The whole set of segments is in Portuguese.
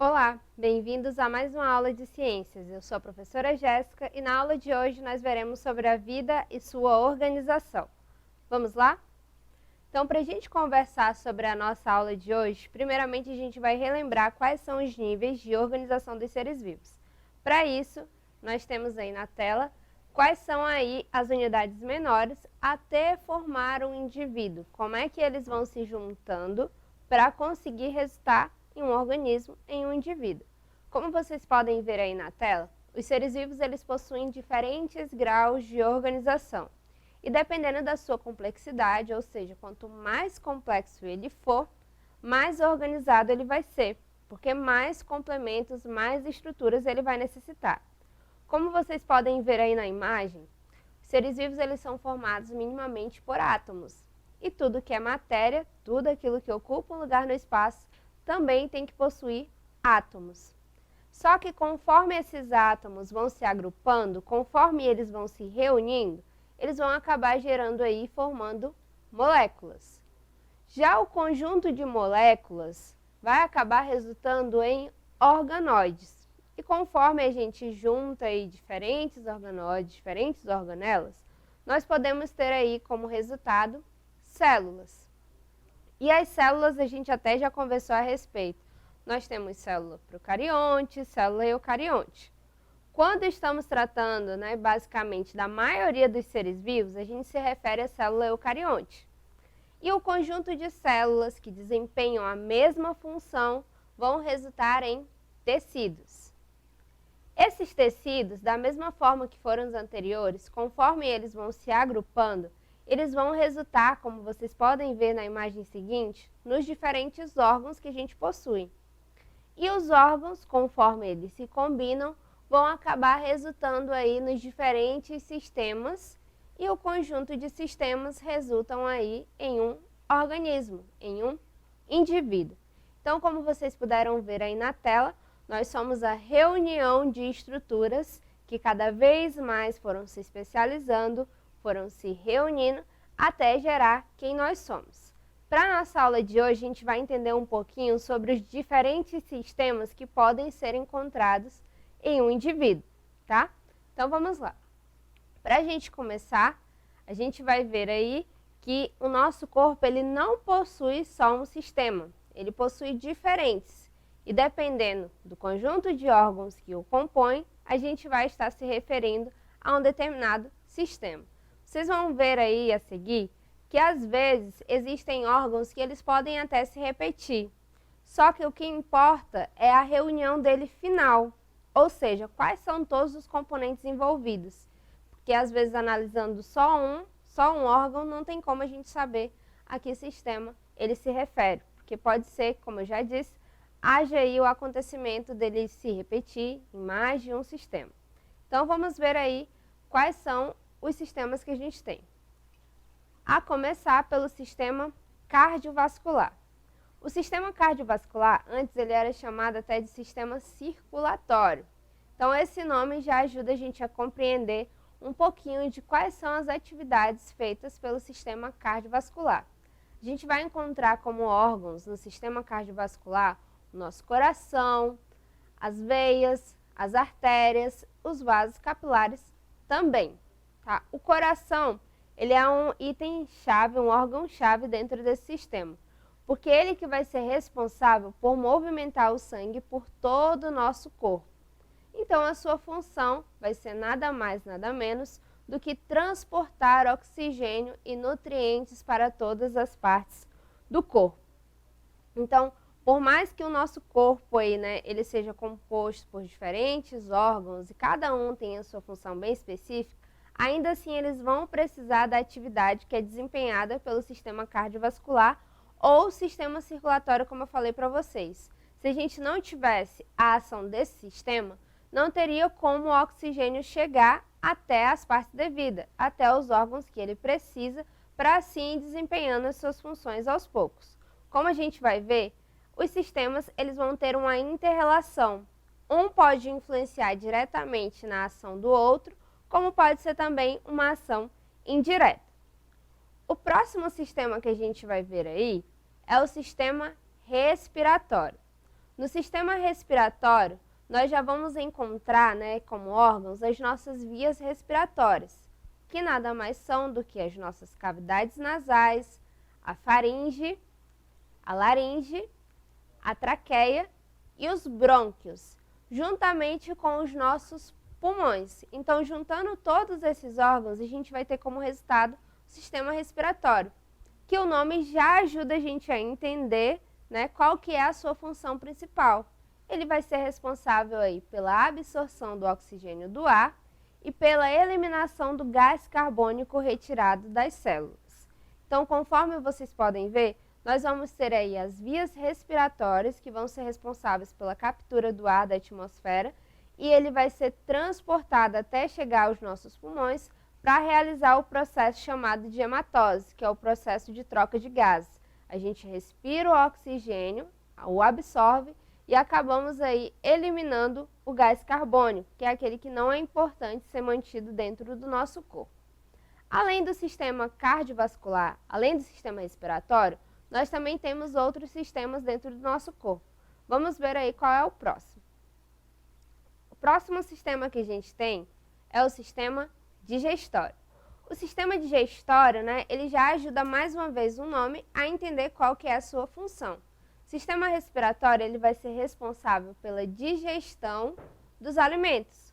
Olá, bem-vindos a mais uma aula de ciências. Eu sou a professora Jéssica e na aula de hoje nós veremos sobre a vida e sua organização. Vamos lá? Então, para a gente conversar sobre a nossa aula de hoje, primeiramente a gente vai relembrar quais são os níveis de organização dos seres vivos. Para isso, nós temos aí na tela quais são aí as unidades menores até formar um indivíduo. Como é que eles vão se juntando para conseguir resultar em um organismo, em um indivíduo. Como vocês podem ver aí na tela, os seres vivos eles possuem diferentes graus de organização. E dependendo da sua complexidade, ou seja, quanto mais complexo ele for, mais organizado ele vai ser, porque mais complementos, mais estruturas ele vai necessitar. Como vocês podem ver aí na imagem, os seres vivos eles são formados minimamente por átomos. E tudo que é matéria, tudo aquilo que ocupa um lugar no espaço, também tem que possuir átomos. Só que conforme esses átomos vão se agrupando, conforme eles vão se reunindo, eles vão acabar gerando aí, formando moléculas. Já o conjunto de moléculas vai acabar resultando em organoides. E conforme a gente junta aí diferentes organoides, diferentes organelas, nós podemos ter aí como resultado células. E as células a gente até já conversou a respeito. Nós temos célula procarionte, célula eucarionte. Quando estamos tratando, basicamente, da maioria dos seres vivos, a gente se refere à célula eucarionte. E o conjunto de células que desempenham a mesma função vão resultar em tecidos. Esses tecidos, da mesma forma que foram os anteriores, conforme eles vão se agrupando, eles vão resultar, como vocês podem ver na imagem seguinte, nos diferentes órgãos que a gente possui. E os órgãos, conforme eles se combinam, vão acabar resultando aí nos diferentes sistemas e o conjunto de sistemas resultam aí em um organismo, em um indivíduo. Então, como vocês puderam ver aí na tela, nós somos a reunião de estruturas que cada vez mais foram se especializando, foram se reunindo até gerar quem nós somos. Para a nossa aula de hoje, a gente vai entender um pouquinho sobre os diferentes sistemas que podem ser encontrados em um indivíduo, tá? Então, vamos lá. Para a gente começar, a gente vai ver aí que o nosso corpo ele não possui só um sistema, ele possui diferentes. E dependendo do conjunto de órgãos que o compõem, a gente vai estar se referindo a um determinado sistema. Vocês vão ver aí a seguir que às vezes existem órgãos que eles podem até se repetir. Só que o que importa é a reunião dele final, ou seja, quais são todos os componentes envolvidos. Porque às vezes analisando só um órgão, não tem como a gente saber a que sistema ele se refere. Porque pode ser, como eu já disse, haja aí o acontecimento dele se repetir em mais de um sistema. Então vamos ver aí quais são os sistemas que a gente tem. A começar pelo sistema cardiovascular. O sistema cardiovascular, antes ele era chamado até de sistema circulatório. Então esse nome já ajuda a gente a compreender um pouquinho de quais são as atividades feitas pelo sistema cardiovascular. A gente vai encontrar como órgãos no sistema cardiovascular o nosso coração, as veias, as artérias, os vasos capilares também. Tá? O coração, ele é um item-chave, um órgão-chave dentro desse sistema, porque ele que vai ser responsável por movimentar o sangue por todo o nosso corpo. Então, a sua função vai ser nada mais, nada menos do que transportar oxigênio e nutrientes para todas as partes do corpo. Então, por mais que o nosso corpo aí, ele seja composto por diferentes órgãos e cada um tenha a sua função bem específica, ainda assim eles vão precisar da atividade que é desempenhada pelo sistema cardiovascular ou sistema circulatório, como eu falei para vocês. Se a gente não tivesse a ação desse sistema, não teria como o oxigênio chegar até as partes devidas, até os órgãos que ele precisa, para assim desempenhando as suas funções aos poucos. Como a gente vai ver, os sistemas eles vão ter uma inter-relação. Um pode influenciar diretamente na ação do outro, como pode ser também uma ação indireta. O próximo sistema que a gente vai ver aí é o sistema respiratório. No sistema respiratório, nós já vamos encontrar, como órgãos as nossas vias respiratórias, que nada mais são do que as nossas cavidades nasais, a faringe, a laringe, a traqueia e os brônquios, juntamente com os nossos pulmões. Então, juntando todos esses órgãos, a gente vai ter como resultado o sistema respiratório, que o nome já ajuda a gente a entender, qual que é a sua função principal. Ele vai ser responsável aí pela absorção do oxigênio do ar e pela eliminação do gás carbônico retirado das células. Então, conforme vocês podem ver, nós vamos ter aí as vias respiratórias, que vão ser responsáveis pela captura do ar da atmosfera, e ele vai ser transportado até chegar aos nossos pulmões para realizar o processo chamado de hematose, que é o processo de troca de gases. A gente respira o oxigênio, o absorve e acabamos aí eliminando o gás carbônico, que é aquele que não é importante ser mantido dentro do nosso corpo. Além do sistema cardiovascular, além do sistema respiratório, nós também temos outros sistemas dentro do nosso corpo. Vamos ver aí qual é o próximo. O próximo sistema que a gente tem é o sistema digestório. O sistema digestório, ele já ajuda mais uma vez o nome a entender qual que é a sua função. O sistema respiratório, ele vai ser responsável pela digestão dos alimentos.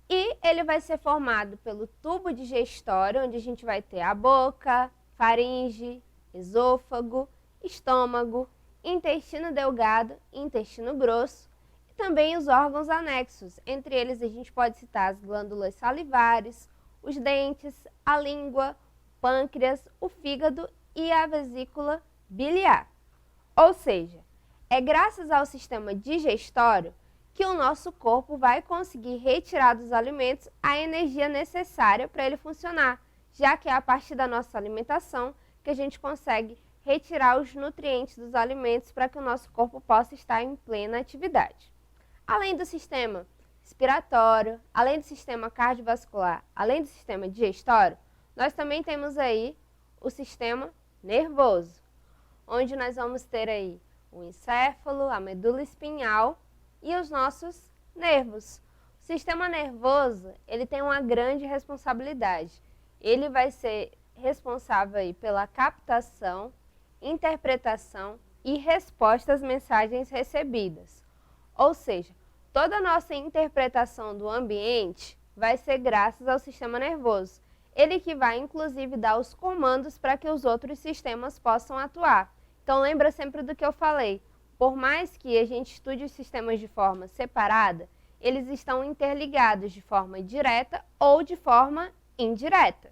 E ele vai ser formado pelo tubo digestório, onde a gente vai ter a boca, faringe, esôfago, estômago, intestino delgado e intestino grosso, e também os órgãos anexos. Entre eles a gente pode citar as glândulas salivares, os dentes, a língua, o pâncreas, o fígado e a vesícula biliar. Ou seja, é graças ao sistema digestório que o nosso corpo vai conseguir retirar dos alimentos a energia necessária para ele funcionar, já que é a partir da nossa alimentação que a gente consegue retirar os nutrientes dos alimentos para que o nosso corpo possa estar em plena atividade. Além do sistema respiratório, além do sistema cardiovascular, além do sistema digestório, nós também temos aí o sistema nervoso, onde nós vamos ter aí o encéfalo, a medula espinhal e os nossos nervos. O sistema nervoso, ele tem uma grande responsabilidade. Ele vai ser responsável aí pela captação, interpretação e resposta às mensagens recebidas. Ou seja, toda a nossa interpretação do ambiente vai ser graças ao sistema nervoso. Ele que vai, inclusive, dar os comandos para que os outros sistemas possam atuar. Então, lembra sempre do que eu falei. Por mais que a gente estude os sistemas de forma separada, eles estão interligados de forma direta ou de forma indireta.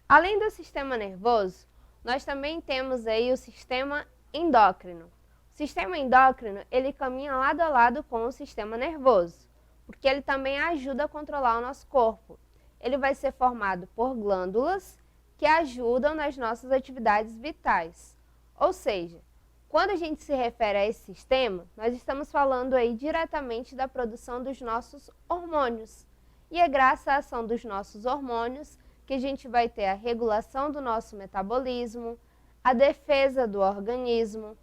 Além do sistema nervoso, nós também temos aí o sistema endócrino. O sistema endócrino, ele caminha lado a lado com o sistema nervoso, porque ele também ajuda a controlar o nosso corpo. Ele vai ser formado por glândulas que ajudam nas nossas atividades vitais. Ou seja, quando a gente se refere a esse sistema, nós estamos falando aí diretamente da produção dos nossos hormônios. E é graças à ação dos nossos hormônios que a gente vai ter a regulação do nosso metabolismo, a defesa do organismo,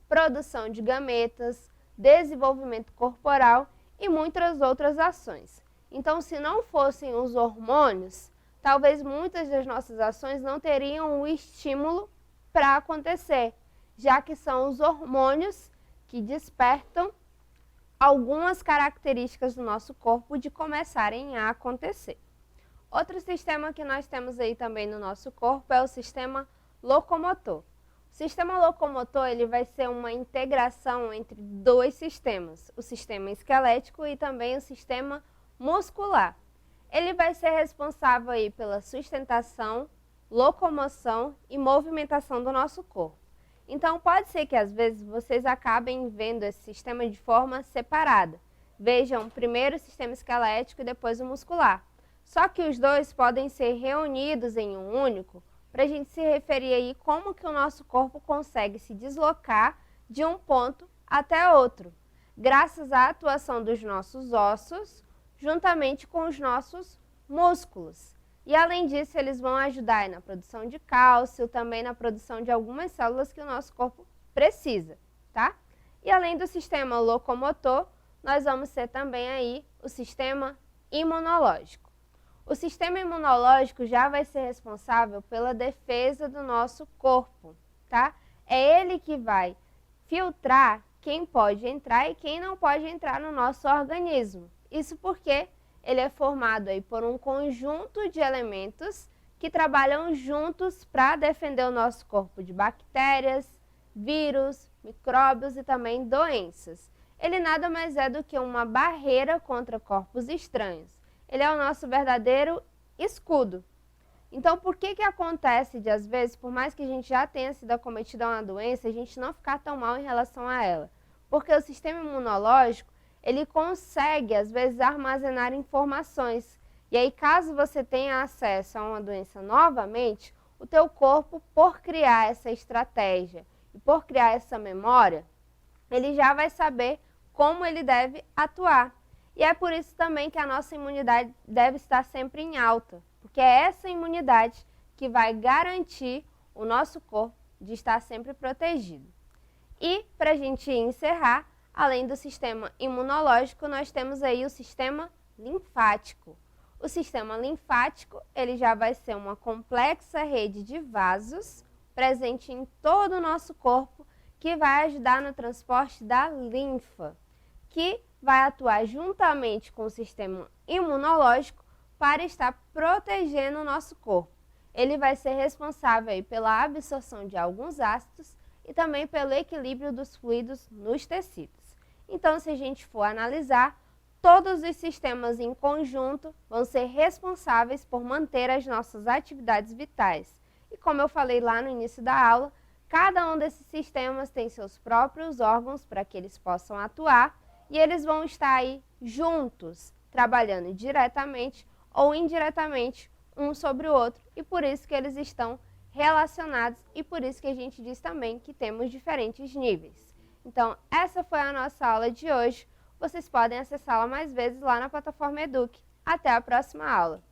produção de gametas, desenvolvimento corporal e muitas outras ações. Então, se não fossem os hormônios, talvez muitas das nossas ações não teriam o estímulo para acontecer, já que são os hormônios que despertam algumas características do nosso corpo de começarem a acontecer. Outro sistema que nós temos aí também no nosso corpo é o sistema locomotor. O sistema locomotor, ele vai ser uma integração entre dois sistemas, o sistema esquelético e também o sistema muscular. Ele vai ser responsável aí pela sustentação, locomoção e movimentação do nosso corpo. Então, pode ser que às vezes vocês acabem vendo esse sistema de forma separada. Vejam primeiro o sistema esquelético e depois o muscular. Só que os dois podem ser reunidos em um único para a gente se referir aí como que o nosso corpo consegue se deslocar de um ponto até outro, graças à atuação dos nossos ossos, juntamente com os nossos músculos. E além disso, eles vão ajudar aí na produção de cálcio, também na produção de algumas células que o nosso corpo precisa, tá? E além do sistema locomotor, nós vamos ter também aí o sistema imunológico. O sistema imunológico já vai ser responsável pela defesa do nosso corpo, tá? É ele que vai filtrar quem pode entrar e quem não pode entrar no nosso organismo. Isso porque ele é formado aí por um conjunto de elementos que trabalham juntos para defender o nosso corpo de bactérias, vírus, micróbios e também doenças. Ele nada mais é do que uma barreira contra corpos estranhos. Ele é o nosso verdadeiro escudo. Então, por que acontece de, às vezes, por mais que a gente já tenha sido acometido a uma doença, a gente não ficar tão mal em relação a ela? Porque o sistema imunológico, ele consegue, às vezes, armazenar informações. E aí, caso você tenha acesso a uma doença novamente, o teu corpo, por criar essa estratégia e por criar essa memória, ele já vai saber como ele deve atuar. E é por isso também que a nossa imunidade deve estar sempre em alta, porque é essa imunidade que vai garantir o nosso corpo de estar sempre protegido. E, para a gente encerrar, além do sistema imunológico, nós temos aí o sistema linfático. O sistema linfático, ele já vai ser uma complexa rede de vasos presente em todo o nosso corpo, que vai ajudar no transporte da linfa, que vai atuar juntamente com o sistema imunológico para estar protegendo o nosso corpo. Ele vai ser responsável aí pela absorção de alguns ácidos e também pelo equilíbrio dos fluidos nos tecidos. Então, se a gente for analisar, todos os sistemas em conjunto vão ser responsáveis por manter as nossas atividades vitais. E como eu falei lá no início da aula, cada um desses sistemas tem seus próprios órgãos para que eles possam atuar e eles vão estar aí juntos, trabalhando diretamente ou indiretamente um sobre o outro. E por isso que eles estão relacionados e por isso que a gente diz também que temos diferentes níveis. Então, essa foi a nossa aula de hoje. Vocês podem acessá-la mais vezes lá na plataforma Eduque. Até a próxima aula!